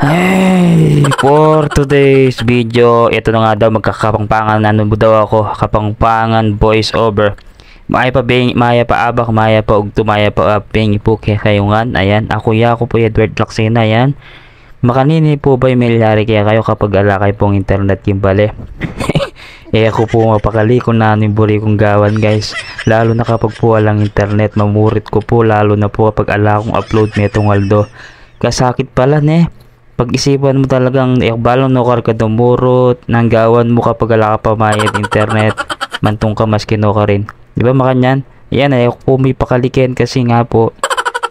Hey, for today's video, ito na nga daw magkakapangpangan na daw ako, kapangpangan voice over. Maya pa abak, maya pa ug tumaya pa aping ipuke kayungan. Ayan, ako po Edward Laksina, ayan. Makanini po ba milyari kaya kayo kapag alakay pong internet kimbale? Ako po mapakali kung naniburi kong gawan, guys. Lalo na kapag po walang internet, mamurit ko po lalo na po kapag ala kong upload netong Aldo. Kasakit pala pag-isipan mo talagang balon no kar ka dumurot nang gawan mo kapag ala ka pa mayad internet mantong ka mas kino ka rin, di ba makanyan? Yan ay ako may pakalikin kasi nga po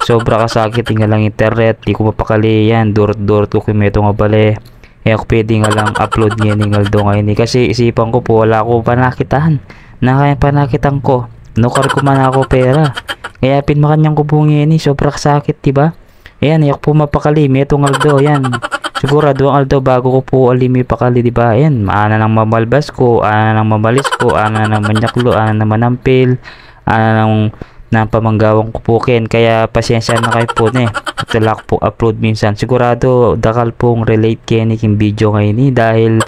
sobra kasakit nga lang internet, di ko mapakali yan, durot ko kumeto nga bale. Ako pwede nga lang upload nga ni Aldo ngayon kasi isipan ko po wala ko panakitan na kaya panakitan ko no kar ko man ako pera kaya pinmakanyang ko po nga sobra kasakit, di ba? Ayan, ayak po mapakalimi itong Aldo, yan. Sigurado ang Aldo bago ko po alimi pakali, di ba? Ayan, ana nang mamalbas ko, ana nang mamalis ko, ana nang manyaklo, ana nang manampil, ana nang pamanggawang ko po ken. Kaya pasensya na kayo po Talak po upload minsan. Sigurado dakal pong relate keni king video ngayon dahil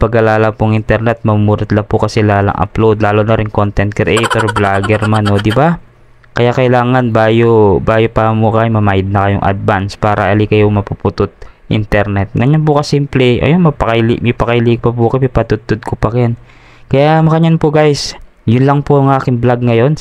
pag-alala pong internet, mamurit lang po kasi lalang upload, lalo na rin content creator, vlogger man, no, di ba? Kaya kailangan bayo pa mo kayo mamayad na kayong advance para ali kayo mapuputot internet. Ganyan po kasimple. Ayun, may pakailig pa po kayo, patutod ko pa kin. Kaya makanyan po guys. Yun lang po ang aking vlog ngayon.